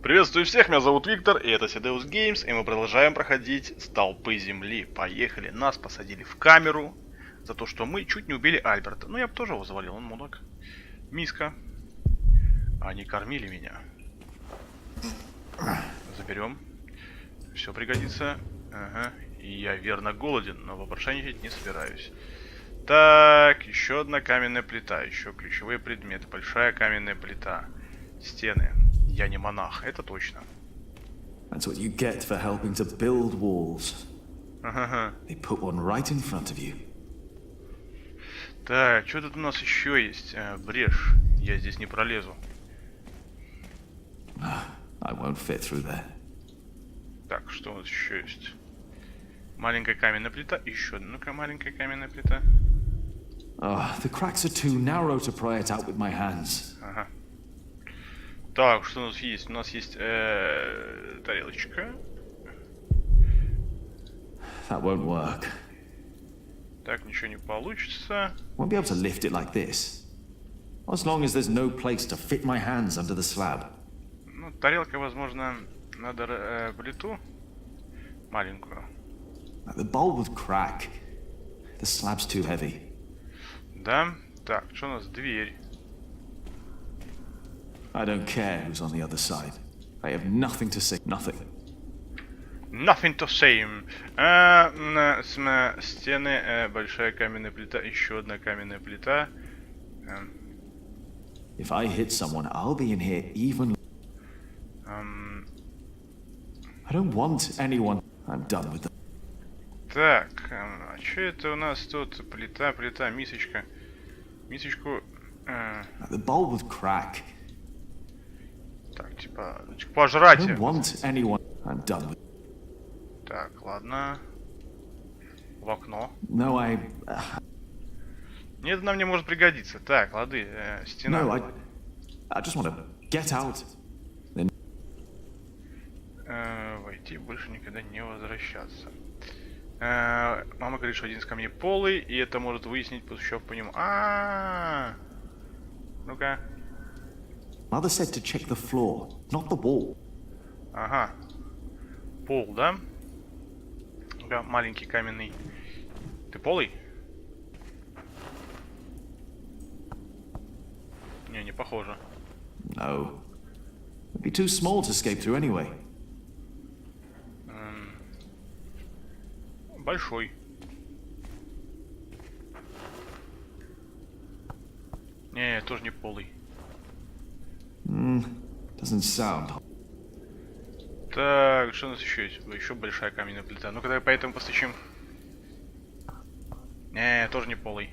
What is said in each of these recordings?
Приветствую всех, меня зовут Виктор, и это Sedeus Games, и мы продолжаем проходить столпы земли. Поехали, нас посадили в камеру за то, что мы чуть не убили Альберта. Ну, я бы тоже его завалил, он мудак. Миска. Они кормили меня. Заберем. Все пригодится. Ага. И я верно голоден, но попрошайничать не собираюсь. Так, еще одна каменная плита, еще ключевые предметы. Большая каменная плита. Стены. Я не монах, это точно. That's what you get for helping to build walls. Ага. They put one right in front of you. Так, что тут у нас еще есть? Брешь. Я здесь не пролезу. I won't fit through there. Так, что у нас еще есть? Маленькая каменная плита. Еще одна маленькая каменная плита. The cracks are too narrow to pry it out with my hands. Ага. Так, что у нас есть? У нас есть тарелочка. That won't work. Так, ничего не получится. Won't be able to lift it like this. As long as there's no place to fit my hands under the slab. Ну, тарелка, возможно, надо плиту маленькую. The bowl would crack. The slab's too heavy. Да. Так, что у нас? Дверь. I don't care who's on the other side. I have nothing to say. Nothing. Nothing to say. Стены, большая каменная плита, еще одна каменная плита. If I hit someone, I'll be in here even. I don't want anyone. I'm done with them. Так, а что это у нас тут? Плита, мисочка. Мисочку... The bowl would crack. Так, типа, пожрать. I don't want anyone. I'm done with. Так, ладно. В окно. No, Нет, она мне может пригодиться. Так, лады, стена. No, I just want to get out. Then. Войти, больше никогда не возвращаться. Мама говорит, что один из камней полый, и это может выяснить, постучав по нему. Ну-ка. Mother said to check the floor, not the wall. Ага. Пол, да? Да, маленький каменный. Ты полый? Не похоже. No. It'd be too small to escape through anyway. Большой. Не, тоже не полый. Doesn't sound. Так, что у нас еще есть? Еще большая каменная плита. Ну-ка, давай по этому постучим. Не, тоже не полый.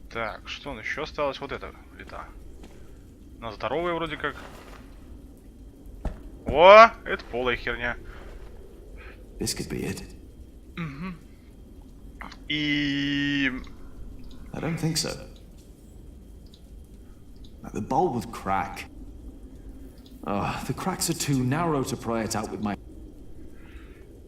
Так, что у нас еще осталось? Вот эта плита. Она здоровая вроде как. О, это полая херня. This could be it. И... I don't think so. The bowl would crack. The cracks are too narrow to pry it out with my.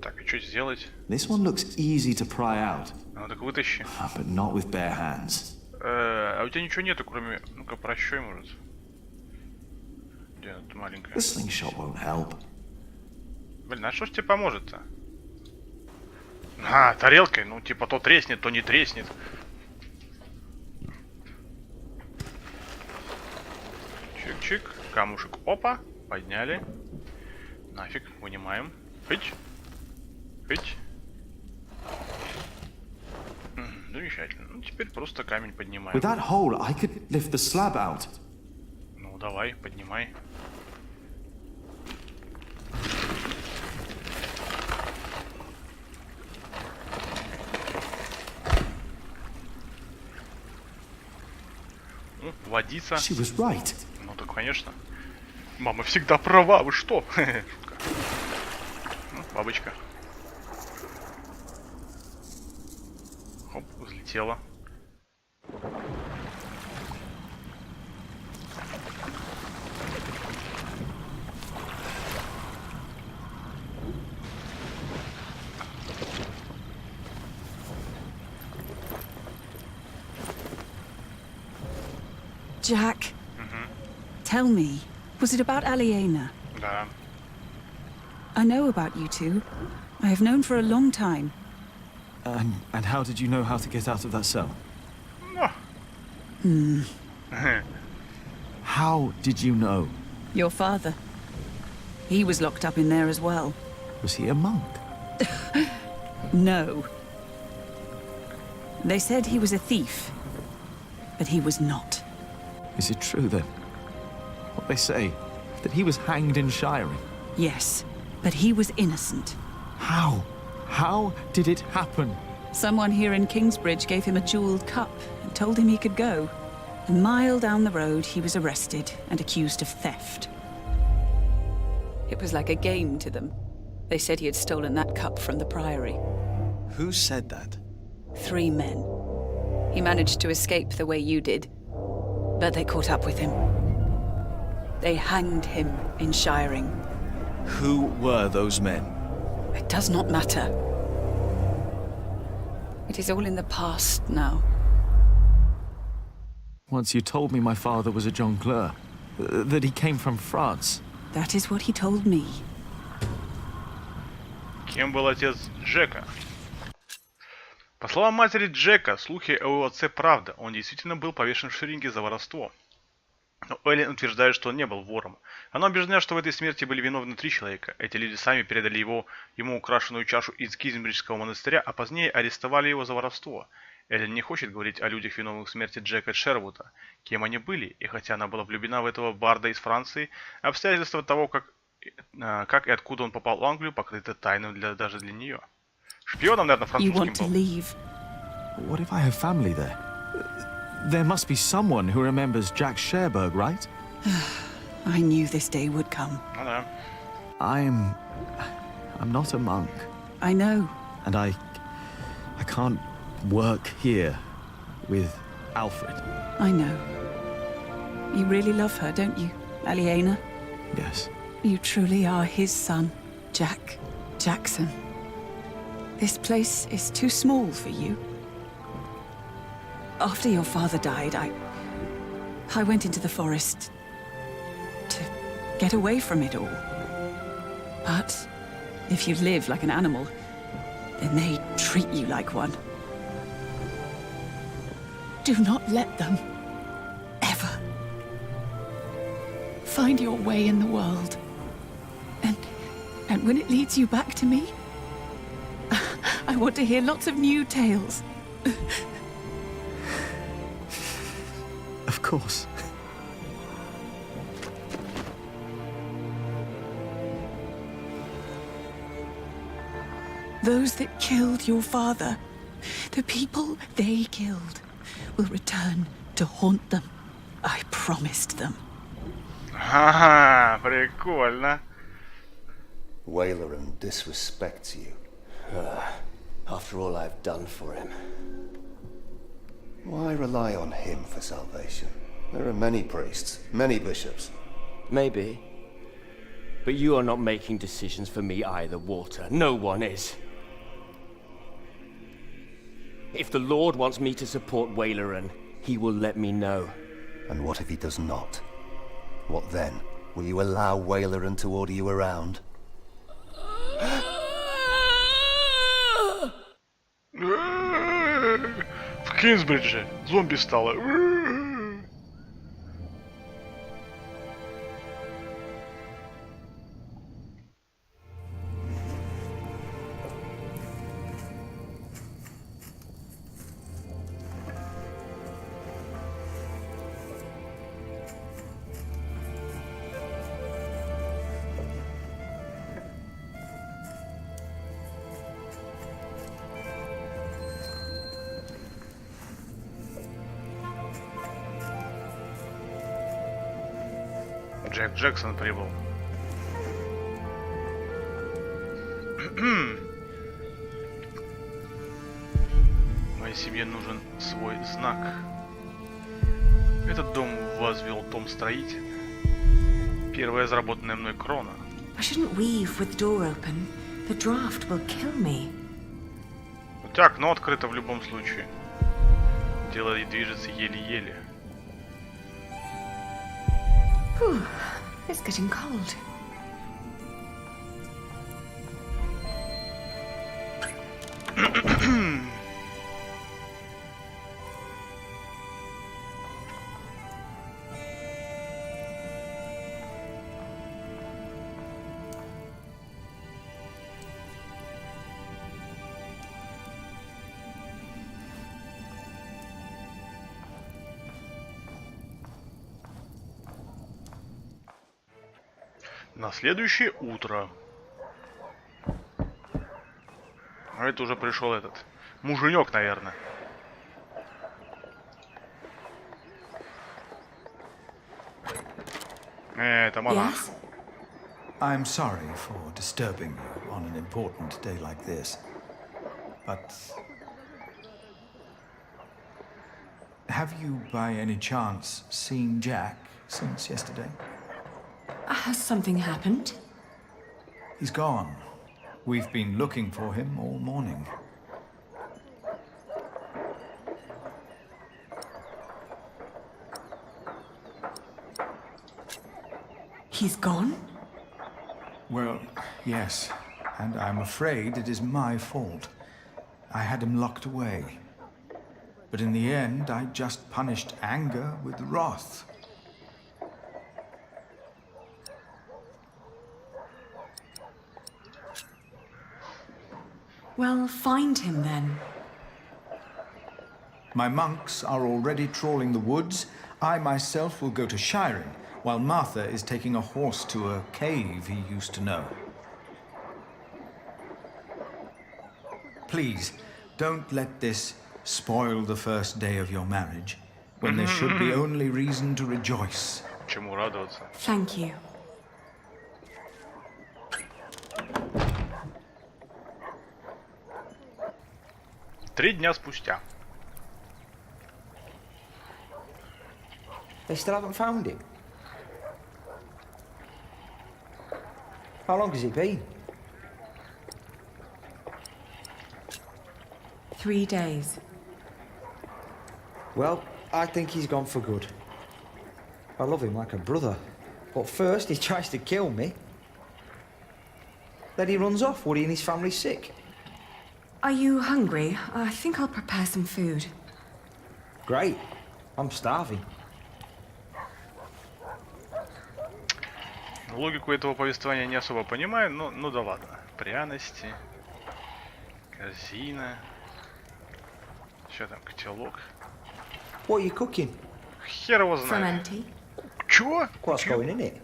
Так, и что сделать? This one looks easy to pry out. Ну так вытащи. But not with bare hands. А у тебя ничего нету, кроме... Ну-ка, прощай, может. Где она маленькая? The slingshot won't help. Блин, а что ж тебе поможет-то? Тарелкой, ну типа то треснет, то не треснет. Чик-чик, камушек, опа, подняли. Нафиг, вынимаем. Хыть, хыть. Замечательно. Ну теперь просто камень поднимаем. With that hole, I could lift the slab out. Ну давай, поднимай. Водица. She was right. Ну так, конечно. Мама всегда права, вы что? Шутка. Ну, бабочка. Хоп, взлетела. Jack, Tell me, was it about Aliena? Да. I know about you two. I have known for a long time. And how did you know how to get out of that cell? Ну. How did you know? Your father. He was locked up in there as well. Was he a monk? No. They said he was a thief, but he was not. Is it true then? What they say, that he was hanged in Shiring? Yes, but he was innocent. How? How did it happen? Someone here in Kingsbridge gave him a jeweled cup and told him he could go. A mile down the road, he was arrested and accused of theft. It was like a game to them. They said he had stolen that cup from the priory. Who said that? 3 men. He managed to escape the way you did, but they caught up with him. They hanged him in Shiring. Who were those men? It does not matter. It is all in the past now. Once you told me my father was a jongleur, that he came from France. That is what he told me. Кем был отец Джека? По словам матери Джека, слухи о его отце правда. Он действительно был повешен в Ширинге за воровство. Но Эллен утверждает, что он не был вором. Она убеждена, что в этой смерти были виновны 3 человека. Эти люди сами передали ему украшенную чашу из Кизенбриджского монастыря, а позднее арестовали его за воровство. Эллен не хочет говорить о людях, виновных в смерти Джека Шервуда, кем они были, и хотя она была влюблена в этого барда из Франции, обстоятельства того, как и откуда он попал в Англию, покрыты тайным даже для нее. Шпионом, наверное, французским был. What if I have family there? There must be someone who remembers Jack Sherburg, right? I knew this day would come. Ну да. I'm not a monk. I know. And I can't work here with Alfred. I know. You really love her, don't you, Aliena? Yes. You truly are his son, Jack Jackson. This place is too small for you. After your father died, I went into the forest to get away from it all. But if you live like an animal, then they treat you like one. Do not let them, ever, find your way in the world. And when it leads you back to me, I want to hear lots of new tales. Of course. Those that killed your father, the people they killed, will return to haunt them. I promised them. Ага, прикольно. Wayleran disrespects you. After all I've done for him. Why rely on him for salvation? There are many priests, many bishops. Maybe. But you are not making decisions for me either, Walter. No one is. If the Lord wants me to support Wayleran, he will let me know. And what if he does not? What then? Will you allow Wayleran to order you around? В Кинсбридже зомби стало. Джек Джексон прибыл. Моей семье нужен свой знак. Этот дом возвел Том-строитель. Первая заработанная мной крона. I shouldn't weave with the door open. The draft will kill me. Так, но открыто в любом случае. Дело движется еле-еле. Whew, it's getting cold. На следующее утро. А это уже пришел этот муженек, наверное. Это монах. Yes? I'm sorry for disturbing you on an important day like this, but have you by any chance seen Jack since yesterday? Has something happened? He's gone. We've been looking for him all morning. He's gone? Well, yes, and I'm afraid it is my fault. I had him locked away. But in the end, I just punished anger with wrath. Well, find him then. My monks are already trawling the woods. I myself will go to Shiren, while Martha is taking a horse to a cave he used to know. Please, don't let this spoil the first day of your marriage, when there should be only reason to rejoice. Чему радоваться? Thank you. Три дня спустя. They still haven't found him? How long has it been? 3 days. Well, I think he's gone for good. I love him like a brother. But first he tries to kill me. Then he runs off. Woody and his family's sick. Are you hungry? I think I'll prepare some food. Great. I'm starving. Логику этого повествования не особо понимаю, но ну да ладно. Пряности, корзина. Что там, котелок? What are you cooking? Хер его знает. Fermenty. Чего? What's going in it?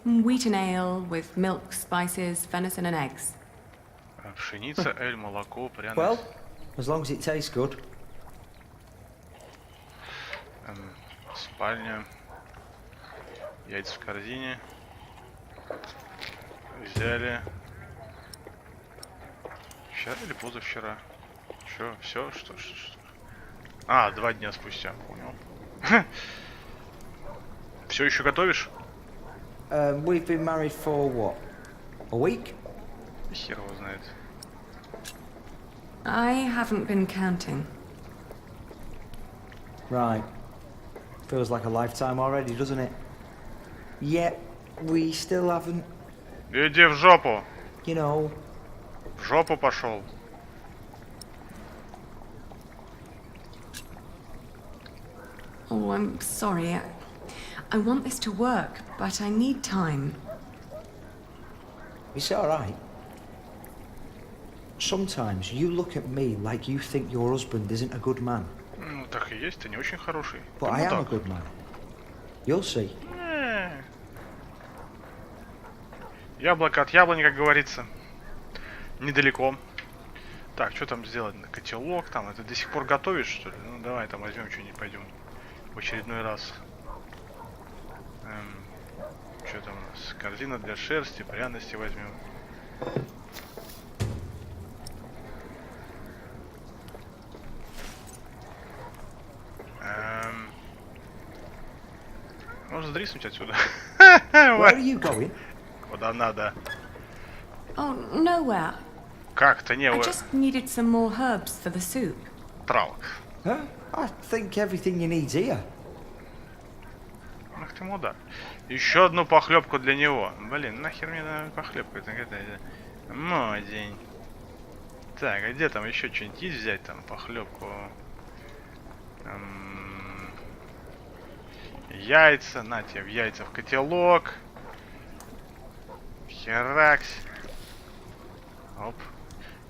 Wheat and ale with milk, spices, venison and eggs. Пшеница, эль, молоко, пряность. Well, as long as it tastes good. Спальня. Яйца в корзине. Взяли. Вчера или позавчера? Чё, все? Что? А, 2 дня спустя, понял. Все еще готовишь? We've been married for what? A week? Хер его знает. I haven't been counting. Right. Feels like a lifetime already, doesn't it? Yet, we still haven't, Иди в жопу! you know... В жопу пошел. Oh, I'm sorry. I want this to work, but I need time. It's alright. Sometimes you look at me like you think your husband isn't a good man. Ну так и есть, ты не очень хороший. But I Ну am a так. good man. You'll see. Яблоко от яблони, как говорится. Недалеко. Так, что там сделать? Котелок там. Это до сих пор готовишь, что ли? Ну давай там возьмем что-нибудь, пойдем. В очередной раз. Что там у нас? Корзина для шерсти, пряности возьмем. Можно сдриснуть отсюда. Where are you going? Куда надо. Oh, nowhere. Как-то не I just needed some more herbs for the soup. травок. Huh? I think everything you need's here. Ну Ах ты мудак. Еще одну похлебку для него. Блин, нахер мне надо похлебку? Это какая-то... Мой день. Так, а где там еще что-нибудь есть взять? Там похлебку. Яйца. На тебе в яйца в котелок. Херакс. Оп.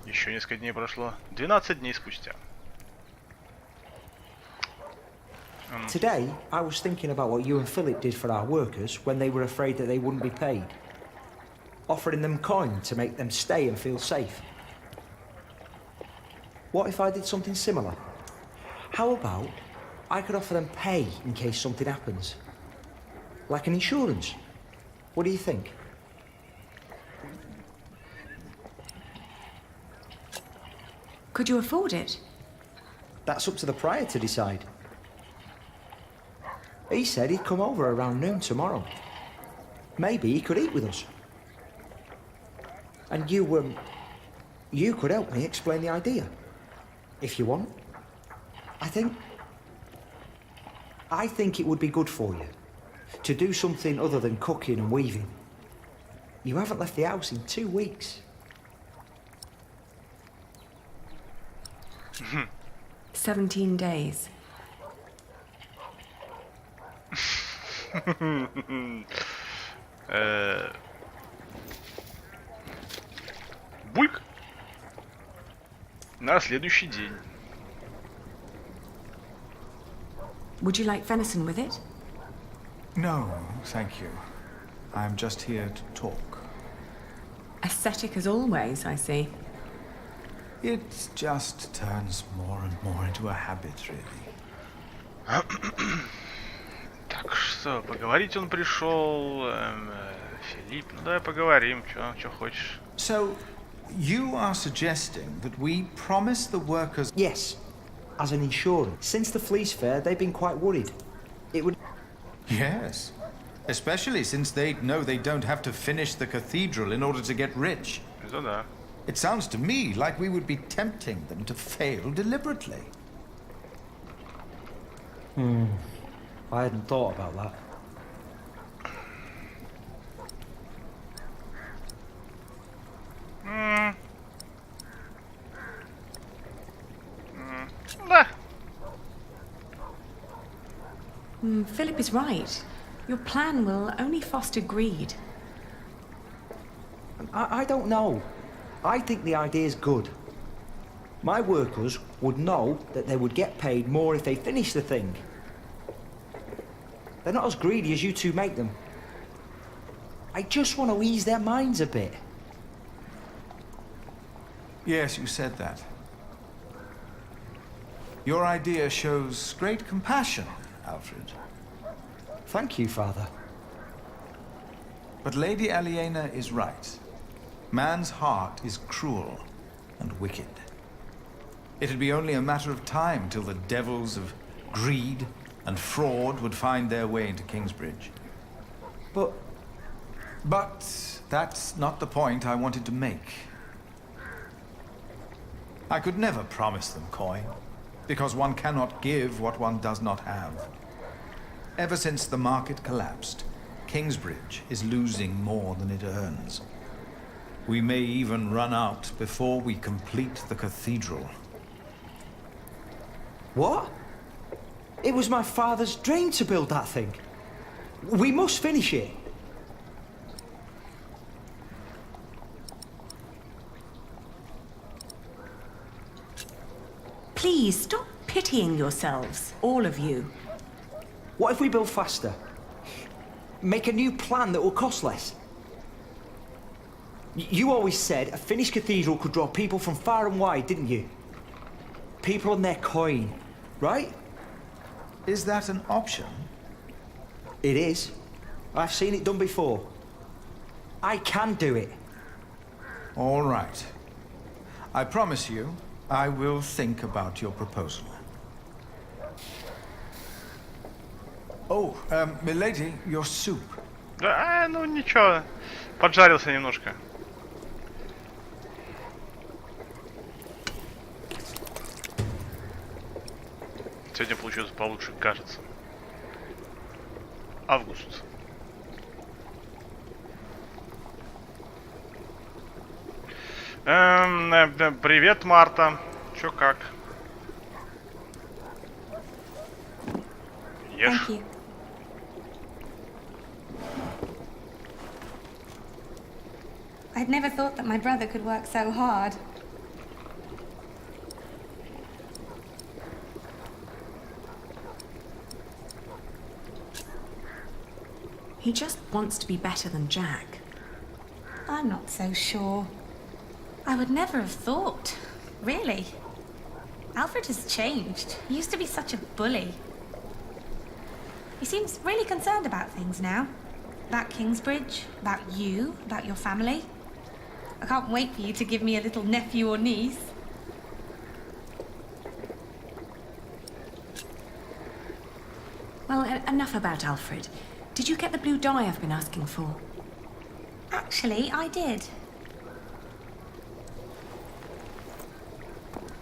Еще несколько дней прошло. 12 дней спустя. Today, I was thinking about what you and Philip did for our workers when they were afraid that they wouldn't be paid. Offering them coin to make them stay and feel safe. What if I did something similar? How about I could offer them pay in case something happens? Like an insurance. What do you think? Could you afford it? That's up to the prior to decide. He said he'd come over around noon tomorrow. Maybe he could eat with us. And you could help me explain the idea. If you want. I think it would be good for you. To do something other than cooking and weaving. You haven't left the house in 2 weeks. 17 days. Бульк. На следующий день. Would you like venison with it? No, thank you. I'm just here to talk. Ascetic as always, I see. It just turns more and more into a habit, really. Так что, поговорить он пришел. Филипп, ну давай поговорим, что хочешь. So, you are suggesting that we promise the workers... Yes, as an insurance. Since the Fleece Fair, they've been quite worried. It would... Yes, especially since they know they don't have to finish the cathedral in order to get rich. Это да. It sounds to me like we would be tempting them to fail deliberately. I hadn't thought about that. Да. Philip is right. Your plan will only foster greed. I don't know. I think the idea's good. My workers would know that they would get paid more if they finished the thing. They're not as greedy as you two make them. I just want to ease their minds a bit. Yes, you said that. Your idea shows great compassion, Alfred. Thank you, Father. But Lady Aliena is right. Man's heart is cruel and wicked. It'd be only a matter of time till the devils of greed and fraud would find their way into Kingsbridge. But that's not the point I wanted to make. I could never promise them coin, because one cannot give what one does not have. Ever since the market collapsed, Kingsbridge is losing more than it earns. We may even run out before we complete the cathedral. what? It was my father's dream to build that thing. We must finish it. Please stop pitying yourselves, all of you. What if we build faster? Make a new plan that will cost less? You always said a finished cathedral could draw people from far and wide, didn't you? People on their coin, right? Is that an option? It is. I've seen it done before. I can do it. All right. I promise you, I will think about your proposal. Oh, milady, your soup. Да, ну ничего, поджарился немножко. Сегодня получилось получше, кажется. Август. Привет, Марта. Чё как? Ешь. Thank you. I'd never thought that my brother could work so hard. He just wants to be better than Jack. I'm not so sure. I would never have thought. Really. Alfred has changed. He used to be such a bully. He seems really concerned about things now. About Kingsbridge, about you, about your family. I can't wait for you to give me a little nephew or niece. Well, enough about Alfred. Did you get the blue dye I've been asking for? Actually, I did.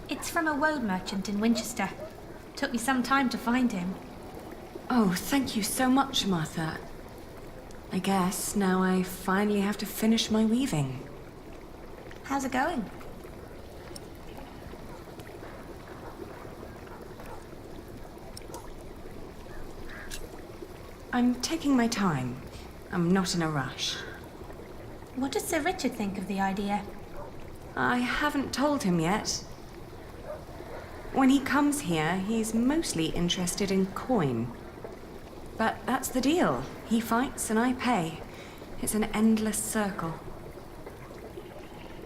It's from a woad merchant in Winchester. Took me some time to find him. Oh, thank you so much, Martha. I guess now I finally have to finish my weaving. How's it going? I'm taking my time. I'm not in a rush. What does Sir Richard think of the idea? I haven't told him yet. When he comes here, he's mostly interested in coin. But that's the deal. He fights and I pay. It's an endless circle.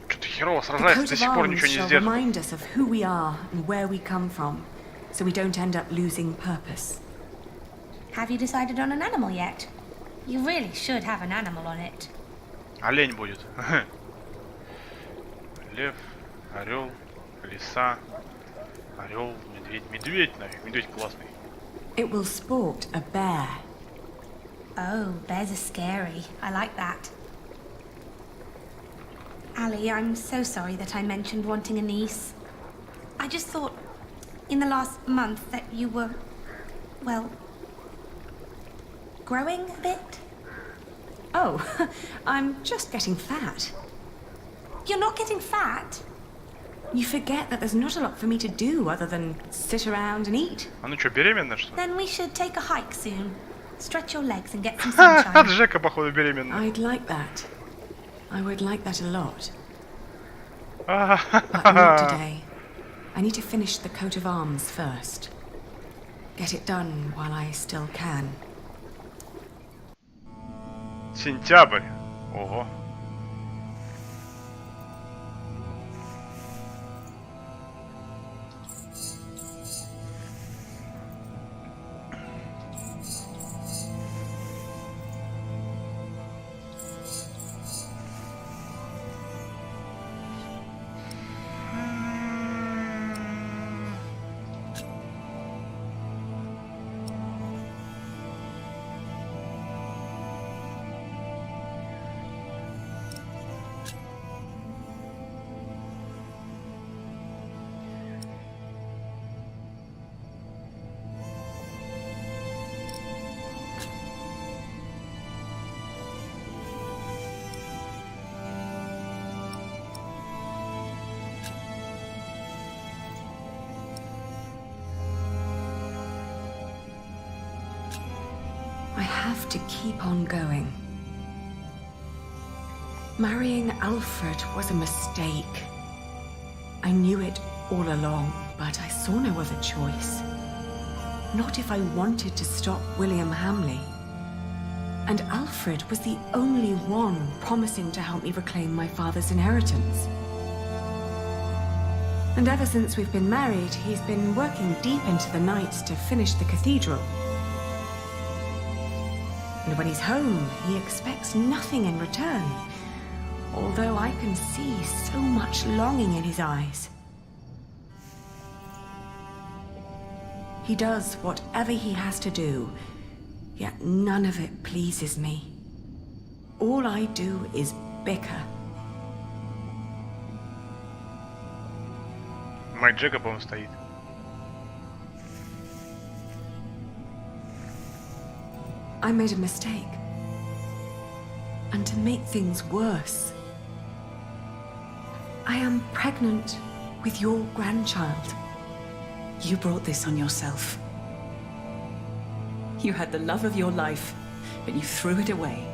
Что-то херово The сражается, coat до of сих пор arms ничего не shall сделано. remind us of who we are and where we come from, so we don't end up losing purpose. Have you decided on an animal yet? You really should have an animal on it. Олень будет. Лев, орел, лиса, орел, медведь. Медведь нафиг, медведь классный. It will sport a bear. Oh, bears are scary. I like that. Ali, I'm so sorry that I mentioned wanting a niece. I just thought, in the last month, that you were, well, growing a bit. Oh, I'm just getting fat. You're not getting fat. You forget that there's not a lot for me to do other than sit around and eat. А ну что, беременна что ли? Then we should take a hike soon. Stretch your legs and get some sunshine. Джека, походу, беременна. I'd like that. I would like that a lot. But not today. I need to finish the coat of arms first. Get it done while I still can. Сентябрь. Ого. I have to keep on going. Marrying Alfred was a mistake. I knew it all along, but I saw no other choice. Not if I wanted to stop William Hamley. And Alfred was the only one promising to help me reclaim my father's inheritance. And ever since we've been married, he's been working deep into the night to finish the cathedral. And when he's home, he expects nothing in return, although I can see so much longing in his eyes. He does whatever he has to do, yet none of it pleases me. All I do is bicker. Мать Джека, по-моему, стоит. I made a mistake. And to make things worse, I am pregnant with your grandchild. You brought this on yourself. You had the love of your life, but you threw it away.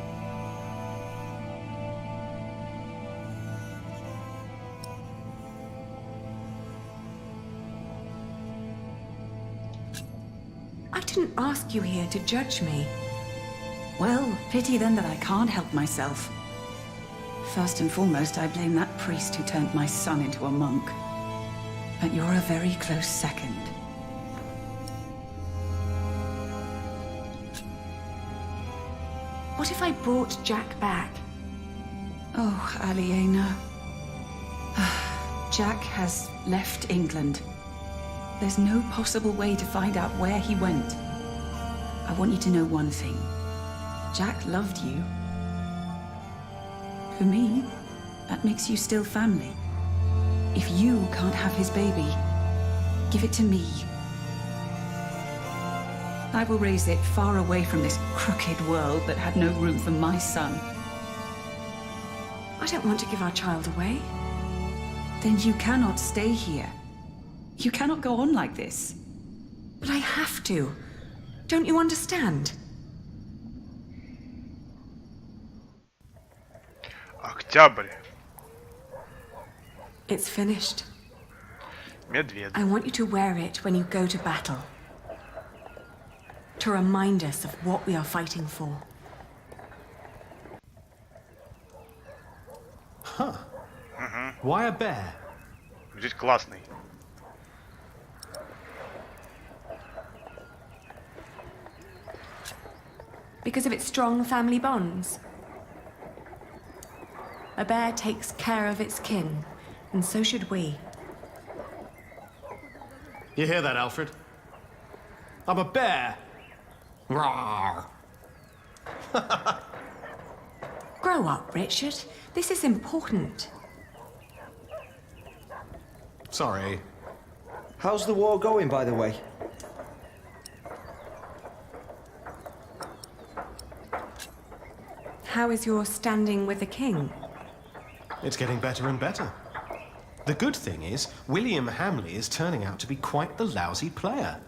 I didn't ask you here to judge me. Well, pity then that I can't help myself. First and foremost, I blame that priest who turned my son into a monk. But you're a very close second. What if I brought Jack back? Oh, Aliena. Jack has left England. There's no possible way to find out where he went. I want you to know one thing. Jack loved you. For me, that makes you still family. If you can't have his baby, give it to me. I will raise it far away from this crooked world that had no room for my son. I don't want to give our child away. Then you cannot stay here. You cannot go on like this. But I have to. Don't you understand? Октябрь. It's finished. Медведь. I want you to wear it when you go to battle. To remind us of what we are fighting for. Huh. Why a bear? Здесь классный. Because of its strong family bonds. A bear takes care of its kin, and so should we. You hear that, Alfred? I'm a bear. Rawr. Grow up, Richard. This is important. Sorry. How's the war going, by the way? How is your standing with the king? It's getting better and better. The good thing is, William Hamley is turning out to be quite the lousy player.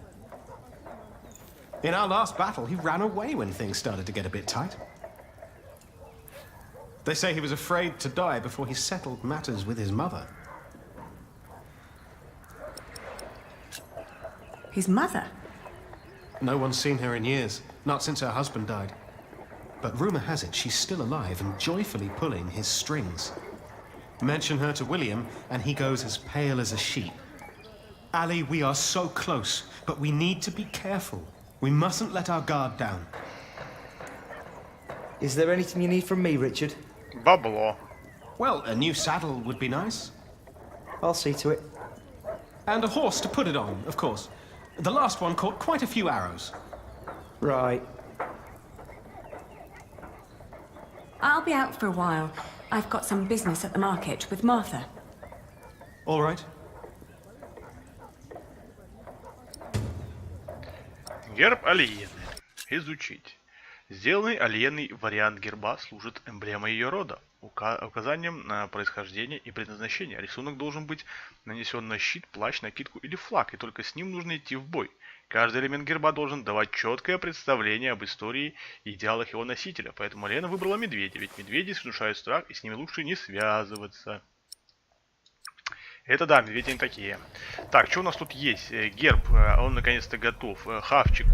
In our last battle, he ran away when things started to get a bit tight. They say he was afraid to die before he settled matters with his mother. His mother? No one's seen her in years, not since her husband died. But rumor has it she's still alive and joyfully pulling his strings. Mention her to William, and he goes as pale as a sheep. Ali, we are so close, but we need to be careful. We mustn't let our guard down. Is there anything you need from me, Richard? Бабло. Well, a new saddle would be nice. I'll see to it. And a horse to put it on, of course. The last one caught quite a few arrows. Right. I'll be out for a while. I've got some business at the market with Martha. All right. Герб Алиены. Изучить. Сделанный Алиеной вариант герба служит эмблемой ее рода, указанием на происхождение и предназначение. Рисунок должен быть нанесен на щит, плащ, накидку или флаг, и только с ним нужно идти в бой. Каждый элемент герба должен давать четкое представление об истории и идеалах его носителя, поэтому Алиена выбрала медведя, ведь медведи внушают страх, и с ними лучше не связываться. Это да, медведи не такие. Так, что у нас тут есть? Герб, он наконец-то готов. Хавчик.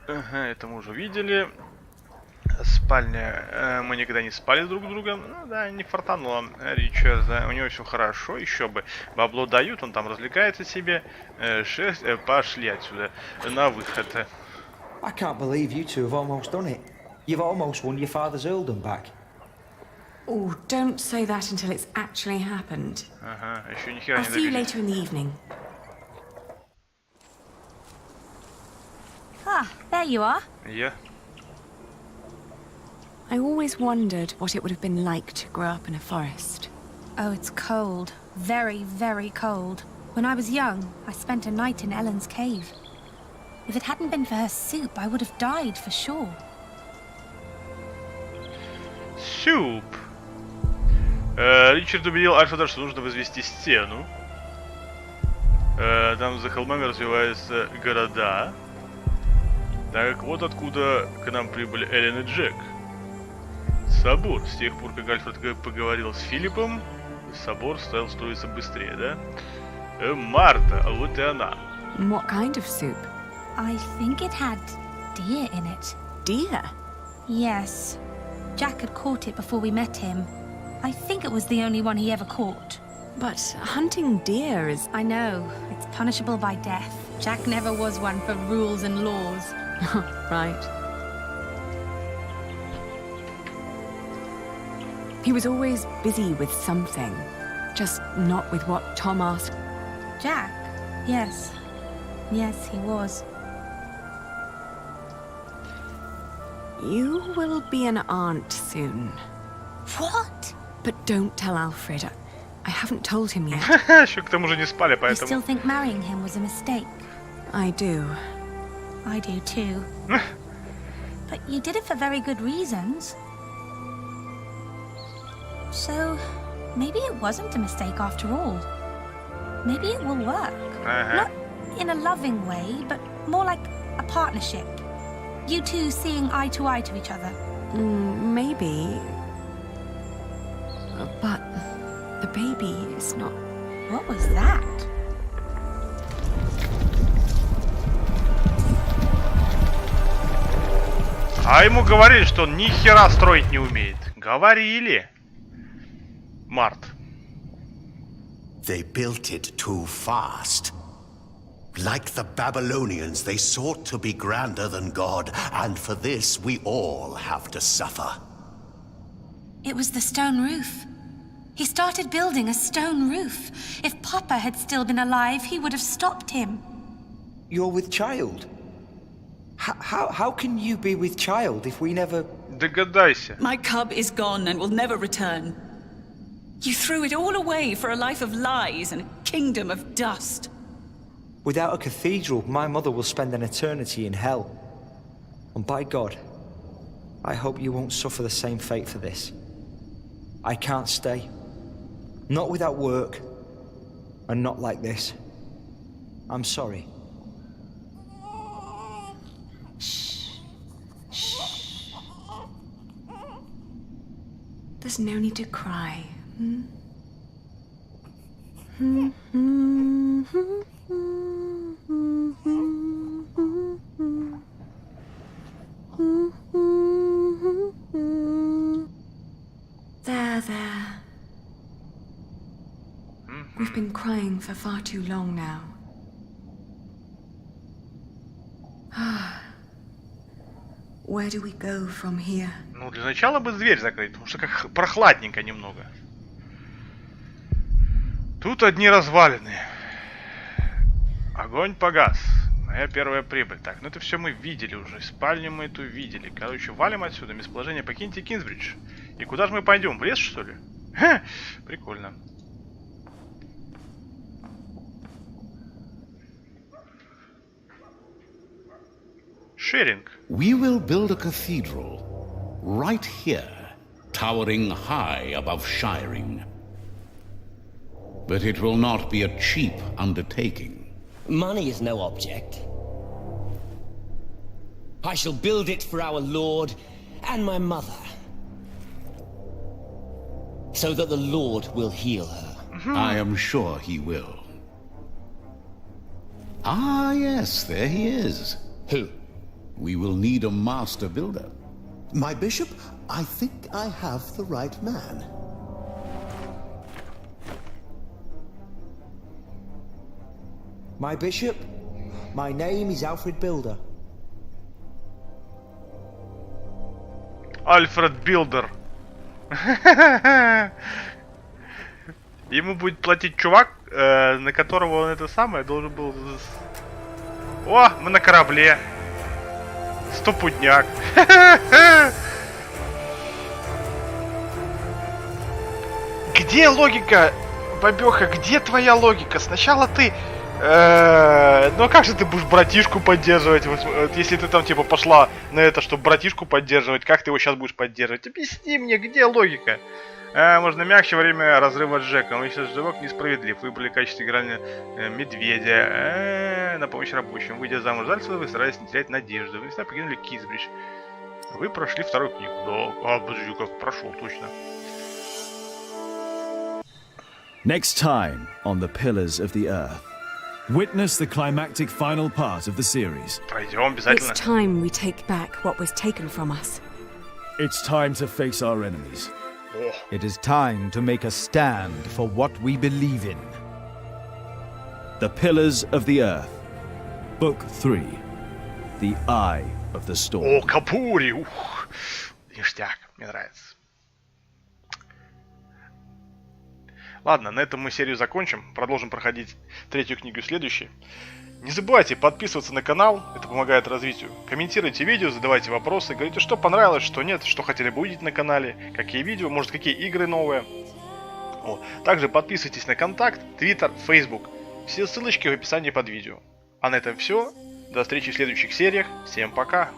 Ага, это мы уже видели. Спальня. Мы никогда не спали друг с другом. Ну да, не фартануло Ричарда. У него все хорошо, еще бы. Бабло дают, он там развлекается себе. Пошли отсюда. На выход. I can't believe you two have almost done it. You've almost won your father's earldom back. Oh, don't say that until it's actually happened. Ага, еще ни хера I'll не see you добились. later in the evening. Ah, there you are. Я. I always wondered what it would have been like to grow up in a forest. Oh, it's cold. Very, very cold. When I was young, I spent a night in Ellen's cave. If it hadn't been for her soup, I would have died for sure. Soup. Ричард убедил Альфреда, что нужно возвести стену. Там за холмами развиваются города. Так, вот откуда к нам прибыли Эллен и Джек. Собор. С тех пор, как Альфред поговорил с Филиппом, собор стал строиться быстрее, да? Марта, а вот и она. What kind of soup? I think it had deer in it. Deer? Yes. Jack had caught it before we met him. I think it was the only one he ever caught. But hunting deer is... I know. It's punishable by death. Jack never was one for rules and laws. Right. He was always busy with something, just not with what Tom asked. Jack? Yes. Yes, he was. You will be an aunt soon. What? But don't tell Alfred. I haven't told him yet. Еще к тому же не спали, You поэтому... still think marrying him was a mistake? I do. I do too. But you did it for very good reasons. So, maybe it wasn't a mistake after all. Maybe it will work. Not in a loving way, but more like a partnership. You two seeing eye to each other. Maybe. But the baby is not... What was that? А ему говорили, что он ни хера строить не умеет. Говорили. Март. They built it too fast. Like the Babylonians, they sought to be grander than God, and for this we all have to suffer. It was the stone roof. He started building a stone roof. If Papa had still been alive, he would have stopped him. You're with child? How can you be with child if we never... Догадайся. My cub is gone and will never return. You threw it all away for a life of lies and a kingdom of dust. Without a cathedral, my mother will spend an eternity in hell. And by God, I hope you won't suffer the same fate for this. I can't stay. Not without work, and not like this. I'm sorry. There's no need to cry. There. We've been crying for far too long now. Where do we go from here? Ну, для начала бы дверь закрыть, потому что как прохладненько немного. Тут одни развалины. Огонь погас. Моя первая прибыль. Так, ну это все мы видели уже. Спальню мы эту видели. Короче, валим отсюда. Местоположение, покиньте Кинсбридж. И куда же мы пойдем? В лес, что ли? Ха, прикольно. Шеринг. We will build a cathedral right here, towering high above Shiring. But it will not be a cheap undertaking. Money is no object. I shall build it for our Lord and my mother, so that the Lord will heal her. I am sure he will. Ah, yes, there he is. Who? We will need a master builder. My bishop, I think I have the right man. My bishop, my name is Alfred Builder. Альфред Билдер. Ему будет платить чувак, на которого он это самое должен был... О, мы на корабле. Стопудняк. Где логика, бабёха? Где твоя логика? Сначала ты Ну а как же ты будешь братишку поддерживать? Вот если ты там типа пошла на это, чтобы братишку поддерживать, как ты его сейчас будешь поддерживать? Объясни мне, где логика? Можно мягче во время разрыва с Джеком. Если Джек несправедлив, выбрали в качестве игрального медведя на помощь рабочим. Выйдя замуж Зальцева, вы старались не терять надежды. Вы всегда покинули Кизбридж. Вы прошли вторую книгу. Да, подожди, как прошел, точно. Next time on the Pillars of the Earth. Witness the climactic final part of the series. Пройдем обязательно. It's time we take back what was taken from us. It's time to face our enemies. It is time to make a stand for what we believe in. The Pillars of the Earth. Book 3. The Eye of the Storm. О, Капури! Ух, ништяк, мне нравится. Ладно, на этом мы серию закончим. Продолжим проходить третью книгу следующей. Не забывайте подписываться на канал, это помогает развитию. Комментируйте видео, задавайте вопросы, говорите, что понравилось, что нет, что хотели бы увидеть на канале, какие видео, может какие игры новые. Вот. Также подписывайтесь на контакт, Twitter, Facebook. Все ссылочки в описании под видео. А на этом все. До встречи в следующих сериях. Всем пока!